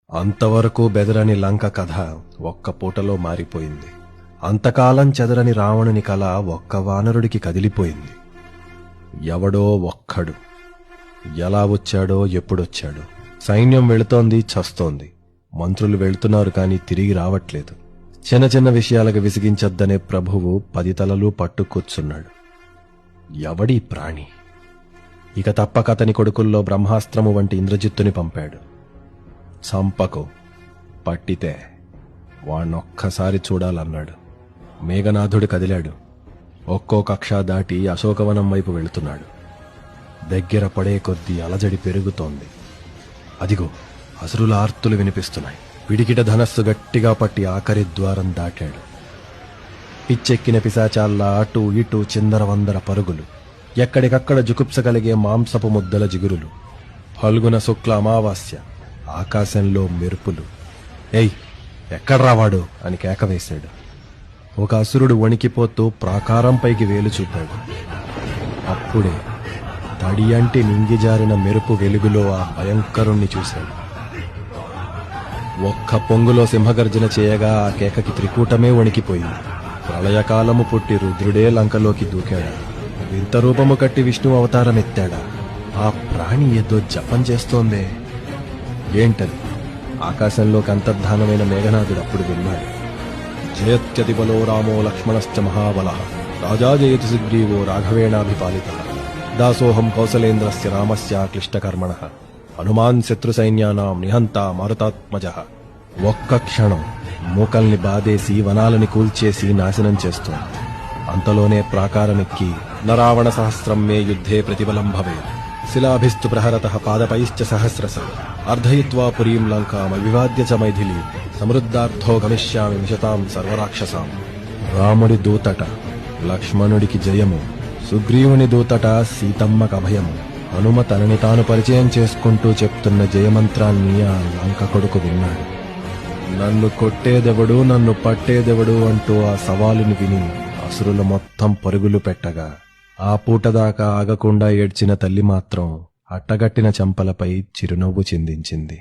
అంతవరకు బెదరని లంక కథ ఒక్క పూటలో మారిపోయింది. అంతకాలం చెదరని రావణుని కల ఒక్క వానరుడికి కదిలిపోయింది. ఎవడో ఒక్కడు ఎలా వచ్చాడో ఎప్పుడొచ్చాడో. సైన్యం వెళుతోంది, చస్తోంది. మంత్రులు వెళ్తున్నారు కాని తిరిగి రావట్లేదు. చిన్న చిన్న విషయాలకు విసిగించద్దనే ప్రభువు 10 తలలు పట్టుకొచ్చున్నాడు. ఎవడీ ప్రాణి? ఇక తప్పక అతని కొడుకుల్లో బ్రహ్మాస్త్రము వంటి ఇంద్రజిత్తుని పంపాడు. చంపకు, పట్టితే వాణ్ణొక్కసారి చూడాలన్నాడు. మేఘనాథుడు కదిలాడు. ఒక్కో కక్ష దాటి అశోకవనం వైపు వెళుతున్నాడు. దగ్గర పడే కొద్దీ అలజడి పెరుగుతోంది. అదిగో అసురుల ఆర్తులు వినిపిస్తున్నాయి. పిడికిట ధనస్సు గట్టిగా పట్టి ఆఖరి ద్వారం దాటాడు. పిచ్చెక్కిన పిశాచాల్లా అటూ ఇటూ చిందరవందర పరుగులు. ఎక్కడికక్కడ జుగుప్స కలిగే మాంసపు ముద్దల జిగురులు. ఫల్గుణ శుక్ల అమావాస్య. ఆకాశంలో మెరుపులు. ఏయ్, ఎక్కడ్రావాడు అని కేకవేశాడు. ఒక అసురుడు వణికిపోతూ ప్రాకారంపైకి వేలు చూపాడు. అప్పుడే తడియంటి నింగిజారిన మెరుపు వెలుగులో ఆ భయంకరుణ్ణి చూశాడు. ఒక్క పొంగులో సింహగర్జన చేయగా ఆ కేకకి త్రికూటమే వణికిపోయింది. ప్రళయకాలము పుట్టి రుద్రుడే లంకలోకి దూకాడా? వింత రూపము కట్టి విష్ణు అవతారమెత్తాడా? ఆ ప్రాణి ఏదో జపం చేస్తోందే. ఏంటది? ఆకాశంలోకి అంతర్ధానమైన మేఘనాథుడు అప్పుడు విన్నాడు. జయత్యతి బలో రామో లక్ష్మణశ్చ మహాబల రాజా జయతి సుగ్రీవో రాఘవేణాభిపాలిత దాసోహం కౌసలేంద్రస్య రామస్య క్లిష్టకర్మణ హనుమాన్ శత్రు సైన్యానాం నిహంత మారుతాత్మజ. ఒక్క క్షణం మూకల్ని బాధేసి వనాలని కూల్చేసి నాశనం చేస్తోంది. అంతలోనే ప్రాకారమెక్కి నరావణ సహస్రం మే యుద్ధే ప్రతిబలం భవే శిలాభిస్తు ప్రహరతః పాదపైశ్చ సహస్రశ అర్ధయిత్వా పురీం లంకాం అవివాద్య చ మైథిలీ సమృద్ధార్థో గమిష్యామి విశతాం సర్వరాక్షసాం. రాముడి దూతట లక్ష్మణుడికి జయము, సుగ్రీవుని దూతట సీతమ్మకు అభయము. హనుమ తనని తాను పరిచయం చేసుకుంటూ చెప్తున్న జయమంత్రాన్ని ఆ లంక కొడుకు విన్నాడు. నన్ను కొట్టేదెవడు, నన్ను పట్టేదెవడు అంటూ ఆ సవాలుని విని అసురులు మొత్తం పరుగులు పెట్టగా ఆ పూటదాకా ఆగకుండా ఏడ్చిన తల్లి మాత్రం అట్టగట్టిన చెంపలపై చిరునవ్వు చిందించింది.